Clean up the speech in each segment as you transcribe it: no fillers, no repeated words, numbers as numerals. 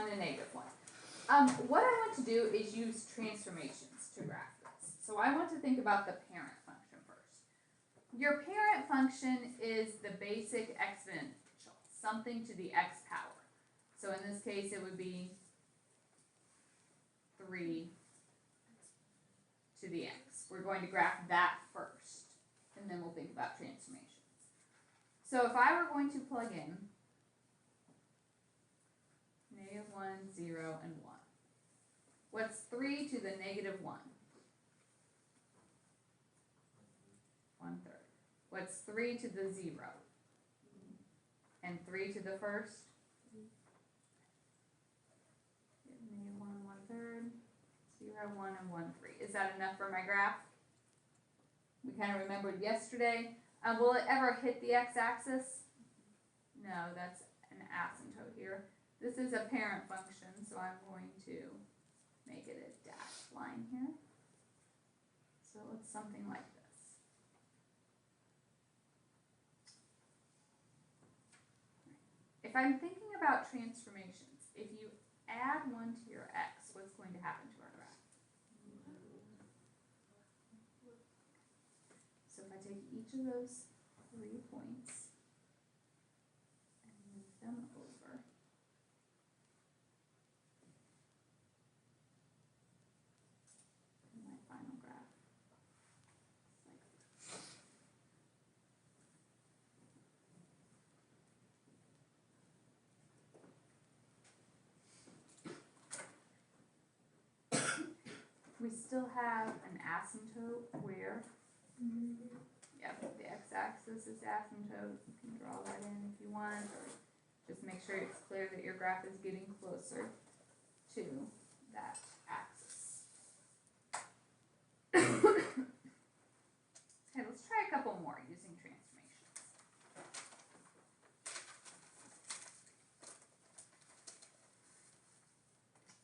and a negative 1. What I want to do is use transformations to graph this. So I want to think about the parent function first. Your parent function is the basic exponential, something to the x power. So in this case, it would be 3 to the x. We're going to graph that first, and then we'll think about transformations. So if I were going to plug in -1, 0, and 1, what's 3 to the -1? 1/3. What's 3 to the 0? And 3 to the first? -1, 1/3, 0, 1, and 1/3. Is that enough for my graph? We kind of remembered yesterday. Will it ever hit the x-axis? No, that's an asymptote here. This is a parent function, so I'm going to make it a dashed line here. So it's something like this. If I'm thinking about transformations, if you add 1 to your x, what's going to happen to our graph? So if I take each of those 3 points and move them over, my final graph is like this. We still have an asymptote where, the x-axis is asymptote. You can draw that in if you want, or just make sure it's clear that your graph is getting closer to that axis. Okay, let's try a couple more using transformations.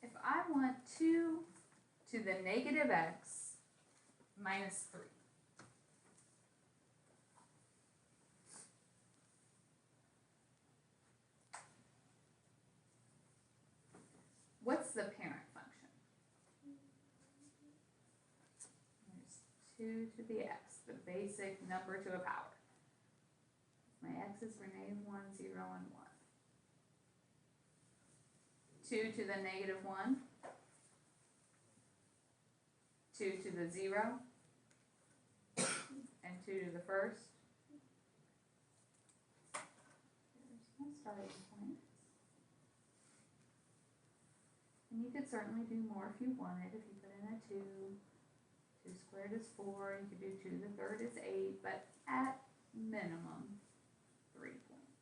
If I want 2 to the -x minus 3. What's the parent function? There's 2 to the x, the basic number to a power. My x's were -1, 0, and 1. 2 to the -1. 2 to the 0. And 2 to the first. There's my starting point. And you could certainly do more if you wanted. If you put in a 2, 2 squared is 4, you could do 2 to the third is 8, but at minimum, 3 points.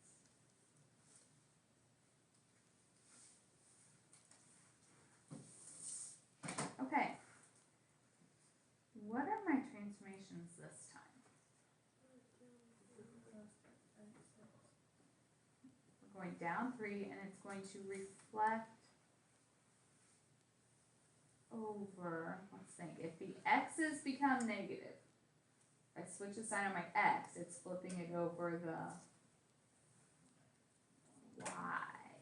Okay. What are my transformations this time? We're going down 3, and it's going to reflect over, let's think, if the x's become negative, if I switch the sign on my x, it's flipping it over the y.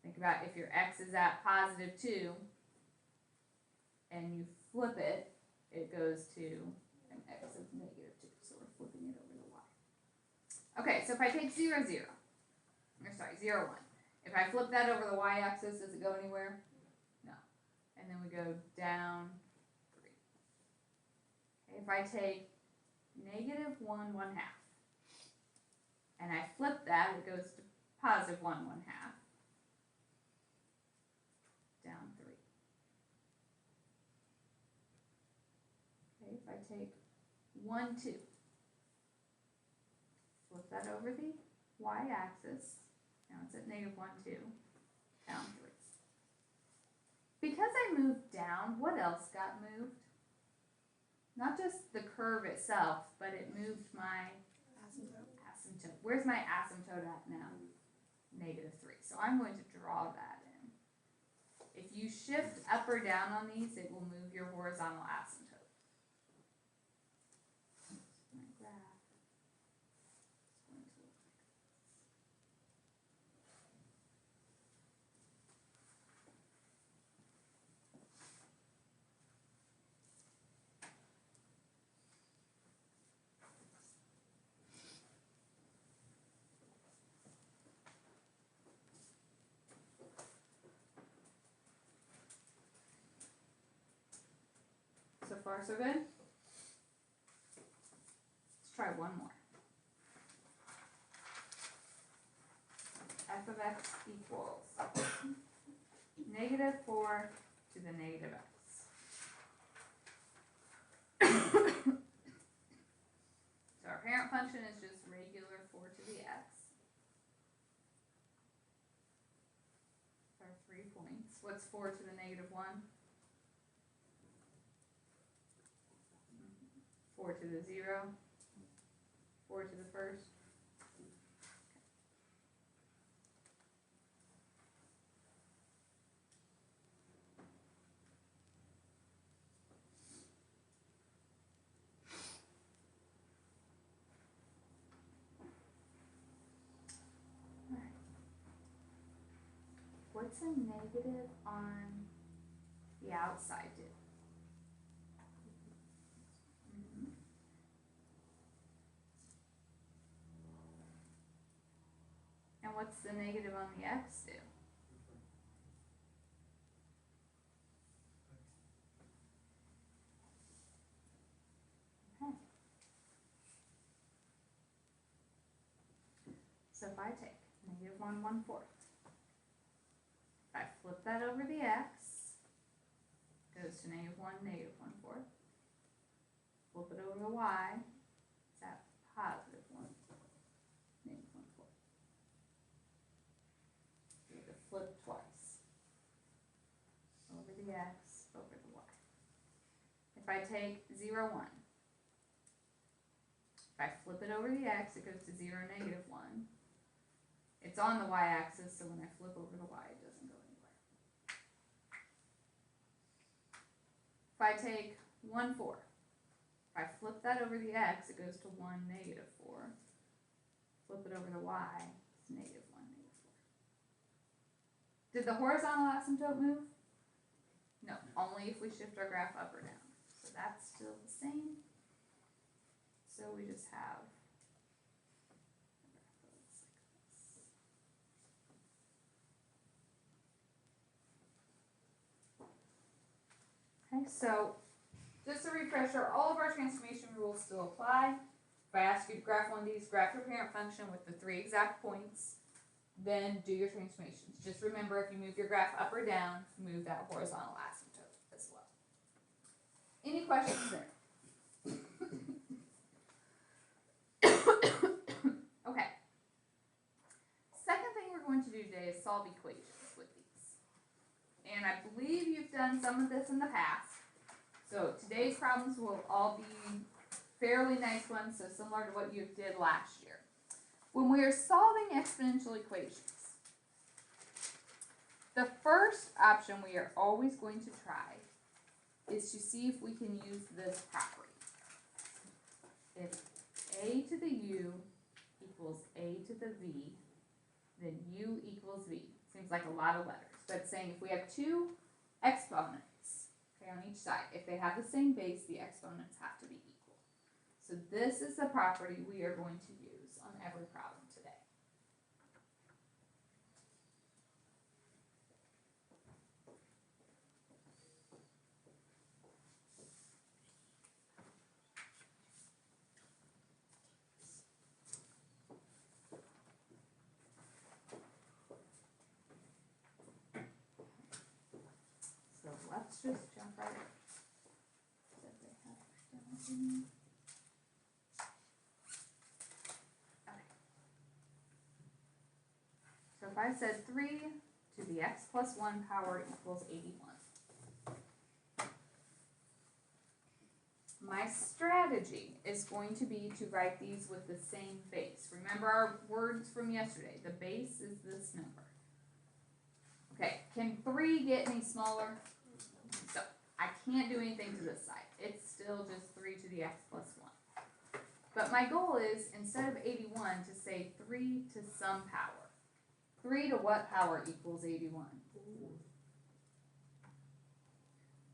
Think about if your x is at +2, and you flip it, it goes to an x of -2, so we're flipping it over the y. Okay, so if I take 0, 0, 0, 1, if I flip that over the y-axis, does it go anywhere? No. And then we go down 3. Okay, if I take -1, 1/2, and I flip that, it goes to +1, 1/2, down 3. Okay, if I take 1, 2, flip that over the y-axis, now it's at -1, 2, down 3. Because I moved down, what else got moved? Not just the curve itself, but it moved my asymptote. Where's my asymptote at now? -3. So I'm going to draw that in. If you shift up or down on these, it will move your horizontal asymptote. My graph is going to look like far so good? Let's try one more. F of x equals negative 4 to the negative x. So our parent function is just regular 4 to the x. Our 3 points. What's 4 to the negative 1? 4 to the 0. 4 to the first. What's a negative on the outside do? And what's the negative on the x do? Okay. So if I take negative 1, 1/4. If I flip that over the x, it goes to negative 1, negative 1/4. Flip it over the y, it's at positive 1, negative 1/4. You have to flip twice. Over the x, over the y. If I take 0, 1. If I flip it over the x, it goes to 0, negative 1. It's on the y-axis, so when I flip over the y, it doesn't go anywhere. If I take 1/4, if I flip that over the x, it goes to 1, negative 4. Flip it over the y, it's negative 1, negative 4. Did the horizontal asymptote move? No, only if we shift our graph up or down. So that's still the same. So we just have okay, so just a refresher, all of our transformation rules still apply. If I ask you to graph one of these, graph your parent function with the 3 exact points, then do your transformations. Just remember, if you move your graph up or down, move that horizontal asymptote as well. Any questions there? Okay. Second thing we're going to do today is solve equations with these. And I believe you've done some of this in the past. So today's problems will all be fairly nice ones, so similar to what you did last year. When we are solving exponential equations, the first option we are always going to try is to see if we can use this property. If a to the u equals a to the v, then u equals v. Seems like a lot of letters, but it's saying if we have 2 exponents, okay, on each side, if they have the same base, the exponents have to be equal. So this is the property we are going to use on every problem today. So let's just jump right in. Okay. So if I said 3 to the x plus 1 power equals 81. My strategy is going to be to write these with the same base. Remember our words from yesterday. The base is this number. Okay, can 3 get any smaller? So I can't do anything to this side. It's still just 3 to the x plus 1. But my goal is, instead of 81, to say 3 to some power. 3 to what power equals 81?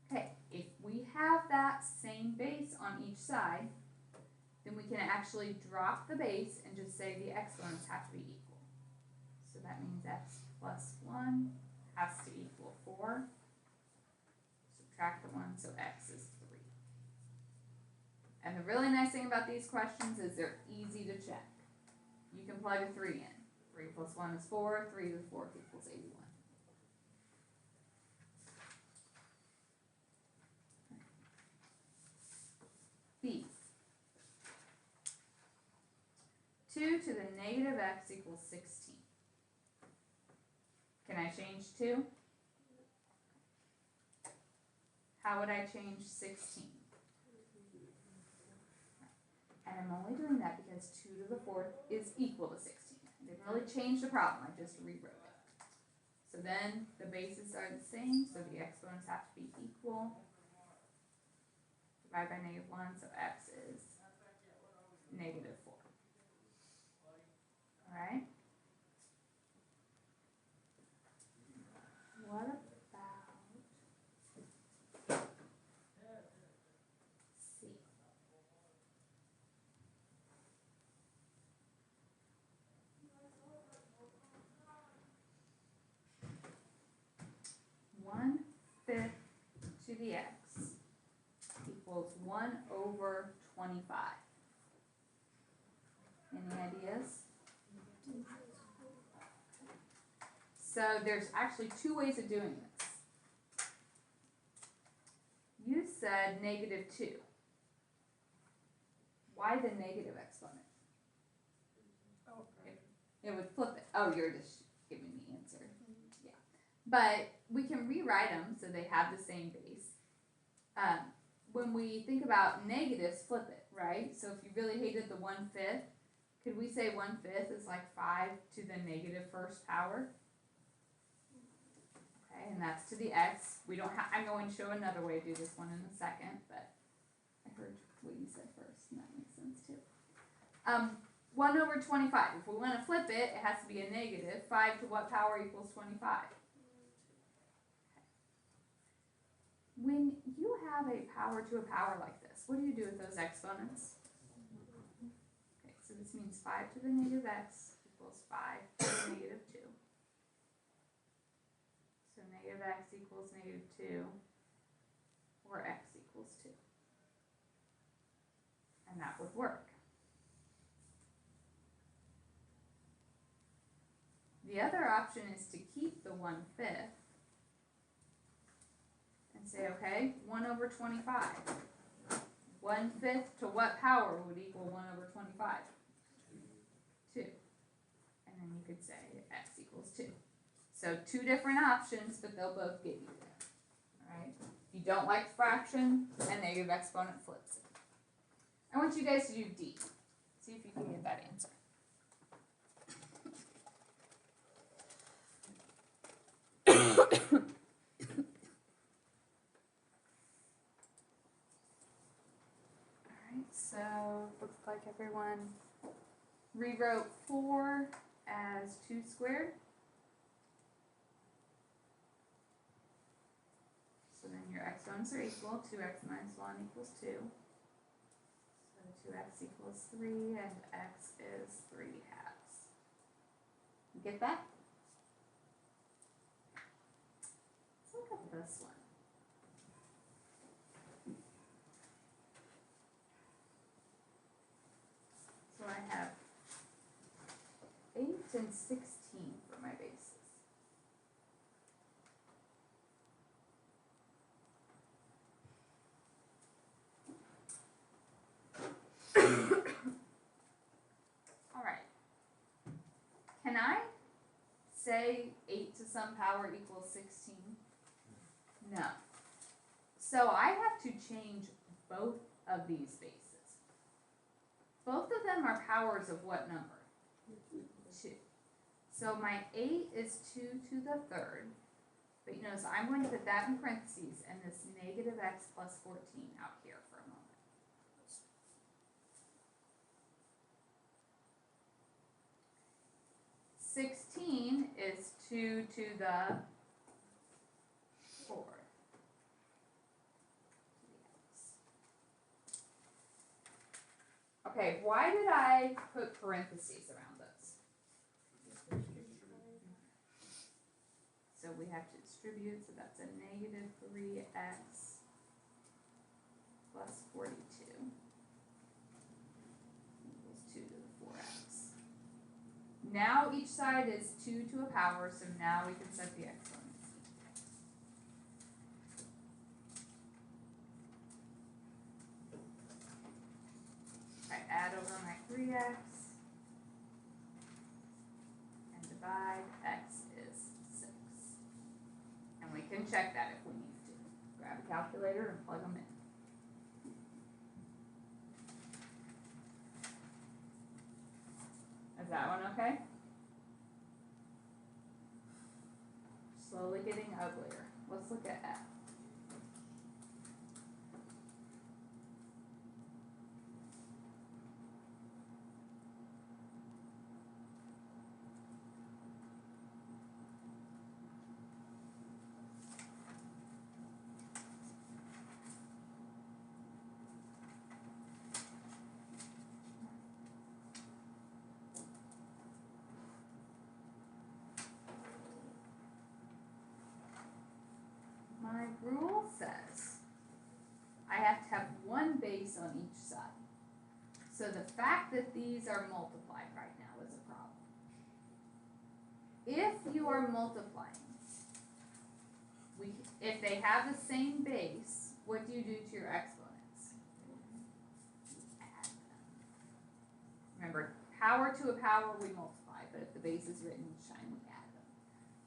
Okay, if we have that same base on each side, then we can actually drop the base and just say the exponents have to be equal. So that means x plus 1 has to equal 4. Subtract the 1, so x is 3. And the really nice thing about these questions is they're easy to check. You can plug a 3 in. 3 plus 1 is 4, 3 to the 4th equals 81. B. 2 to the negative x equals 16. Can I change 2? How would I change 16? And I'm only doing that because 2 to the 4th is equal to 16. I didn't really change the problem, I just rewrote it. So then the bases are the same, so the exponents have to be equal. Divide by -1, so x is -4. Alright? What about C? One fifth to the x equals 1/25. Any ideas? So there's actually 2 ways of doing this. You said -2. Why the negative exponent? It would flip it. Oh, you're just giving the answer. Yeah. But we can rewrite them so they have the same base. When we think about negatives, flip it, right? So if you really hated the 1/5, could we say 1/5 is like 5 to the negative first power? Okay, and that's to the x. We don't have, I'm going to show another way to do this one in a second, but I heard what you said first, and that makes sense too. 1/25. If we want to flip it, it has to be a negative. 5 to what power equals 25? When you have a power to a power like this, what do you do with those exponents? Okay, so this means 5 to the negative x equals 5 to the -2. So negative x equals -2, or x equals 2. And that would work. The other option is to keep the 1/5 and say, okay, 1/25. 1/5 to what power would equal 1/25? 2. And then you could say x equals 2. So 2 different options, but they'll both get you there. Alright? If you don't like fraction, a negative exponent flips it. I want you guys to do D. See if you can get that answer. Alright, so looks like everyone rewrote 4 as 2 squared. So then your exponents are equal. 2x minus 1 equals 2. So 2x equals 3, and x is 3/2. You get that? Let's look at this one. So I have 8 and 16 for my bases. Alright. Can I say 8 to some power equals 16? No. So I have to change both of these bases. Both of them are powers of what number? 2. So my 8 is 2 to the 3rd. But you notice I'm going to put that in parentheses and this negative x plus 14 out here for a moment. 16 is 2 to the 4th. Okay, why did I put parentheses around those? So we have to distribute, so that's a negative 3x plus 42. Now each side is 2 to a power, so now we can set the exponents. I add over my 3x and divide, x is 6. And we can check that if we need to. Grab a calculator and plug them in. Is that one okay? Slowly getting uglier. Let's look at F. My rule says I have to have one base on each side. So the fact that these are multiplied right now is a problem. If you are multiplying, if they have the same base, what do you do to your exponents? Add them. Remember, power to a power we multiply, but if the base is written each time we add them.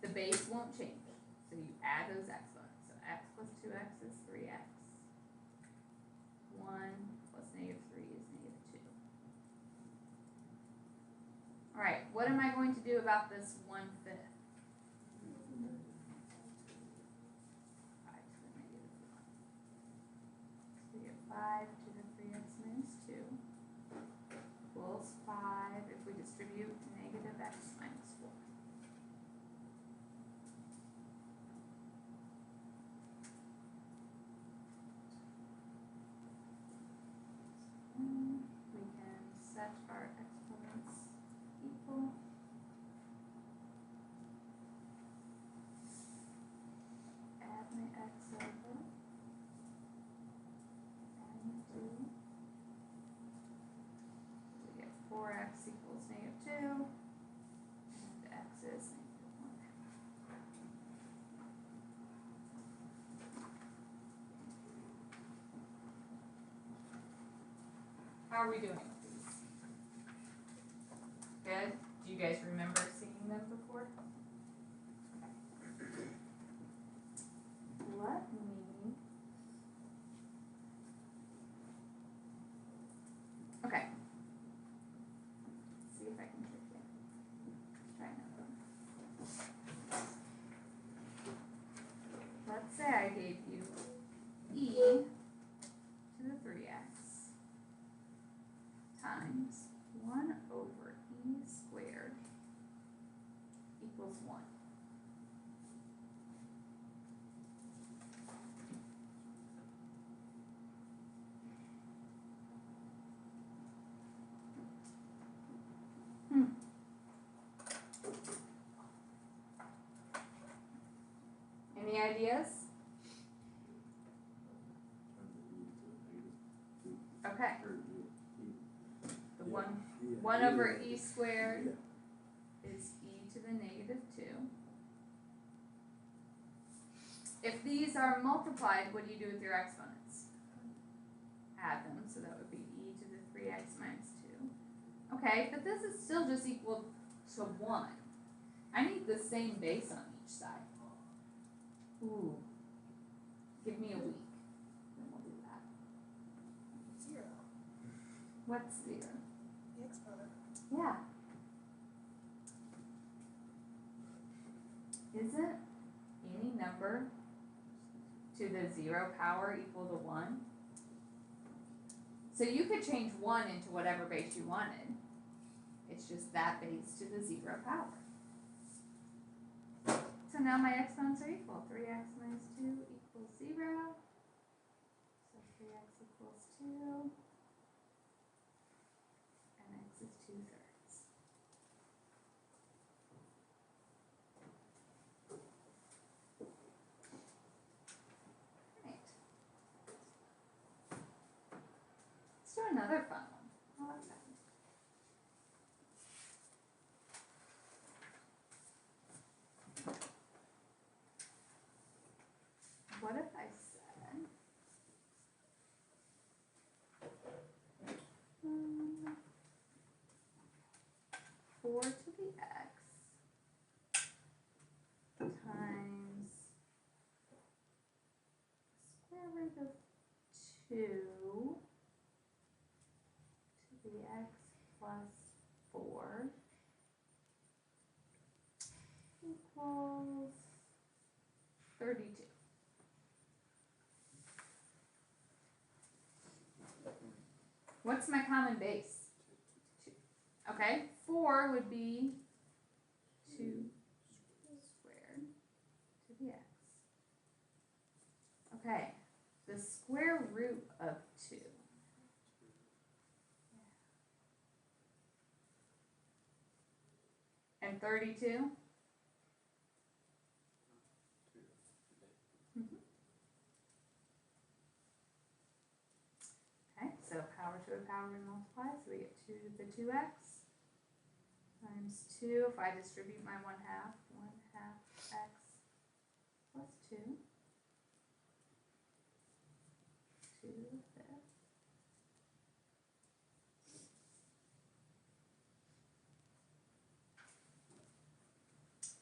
The base won't change, so you add those exponents. X plus 2x is 3x. 1 plus negative 3 is negative 2. Alright, what am I going to do about this 1/5? 5 to the negative 1. So we get 5 to the 3x minus 2 equals 5 if we distribute negative x minus 4. We can set our exponents equal. Add my x over. Add my 2. We get 4x equals negative 2. And x is negative 1. How are we doing with these? Good? Do you guys remember seeing them before? Let me okay. Let's see if I can trick you. Try another one. Let's say I gave you e to the 3x times 1 over e squared equals 1. Any ideas? Okay. The 1 over e squared is e to the negative 2. If these are multiplied, what do you do with your exponents? Add them, so that would be e to the 3x minus 2. Okay, but this is still just equal to 1. I need the same base on each side. Ooh. Give me a week, then we'll do that. 0. What's 0? The exponent. Yeah. Isn't any number to the 0 power equal to 1? So you could change 1 into whatever base you wanted. It's just that base to the 0 power. So now my exponents are equal. 3x minus 2 equals 0. So 3x equals 2. And x is 2/3. Right. Let's do another fun one. I like that. 32. What's my common base? 2. Okay, 4 would be 2 squared to the x. Okay, the square root of 2. And 32? Okay, so power to a power we multiply, so we get 2 to the 2x times 2. If I distribute my 1/2, 1/2 x plus 2 to the fifth.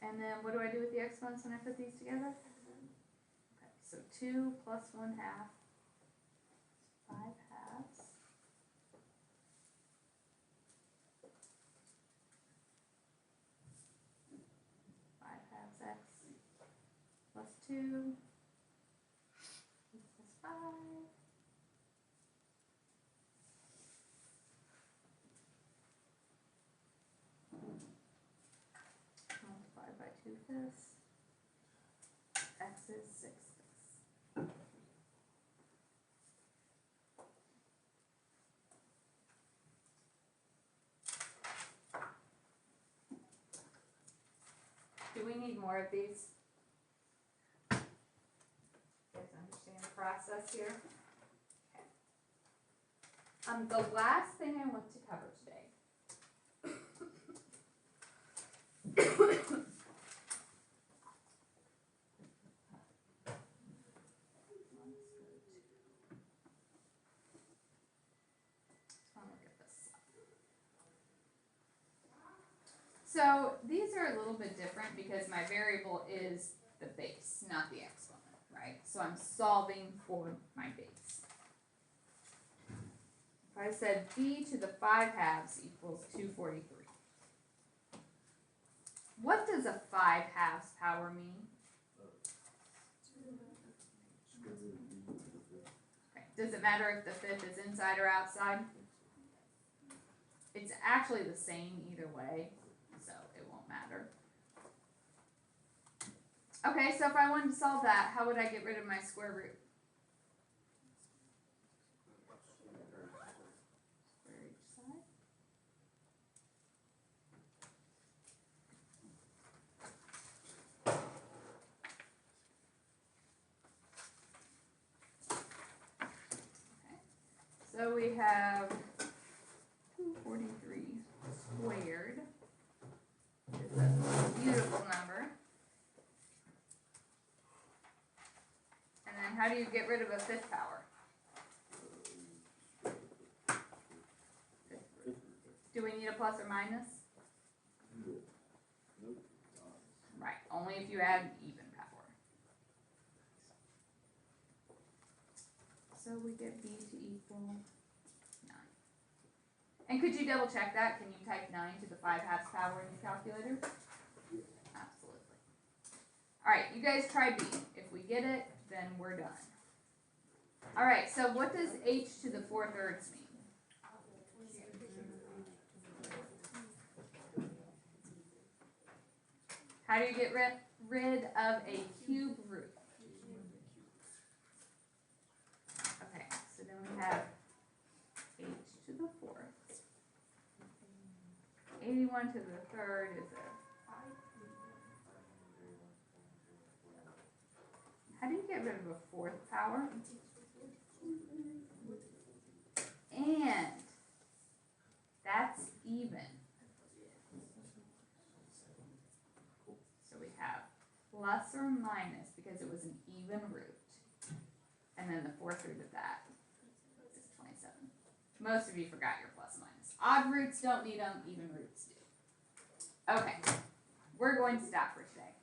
And then what do I do with the exponents when I put these together? Okay, so 2 plus 1/2, 5 halves. X plus 2 equals 5. Multiplied by 2/5. X is 6/5. Do we need more of these? You guys understand the process here? Okay. The last thing I want to cover today So these are a little bit different because my variable is the base, not the exponent, right? So I'm solving for my base. If I said b to the 5 halves equals 243. What does a 5 halves power mean? Okay. Does it matter if the fifth is inside or outside? It's actually the same either way, so it won't matter. Okay, so if I wanted to solve that, how would I get rid of my square root? Square each side. Okay, so we have 243 squared. It's a beautiful number. And then how do you get rid of a fifth power? Do we need a plus or minus? Right, only if you add even power. So we get b to equal 9. And could you double check that? Can you type 9 to the 5 halves power in your calculator? Absolutely. Alright, you guys try b. If we get it, then we're done. Alright, so what does h to the 4/3 mean? How do you get rid of a cube root? Okay, so then we have h to the 4th. 81 to the 3rd is a... How do you get rid of a 4th power? And that's even. So we have plus or minus because it was an even root. And then the 4th root of that is 27. Most of you forgot your plus minus. Odd roots don't need them, even roots do. Okay, we're going to stop for today.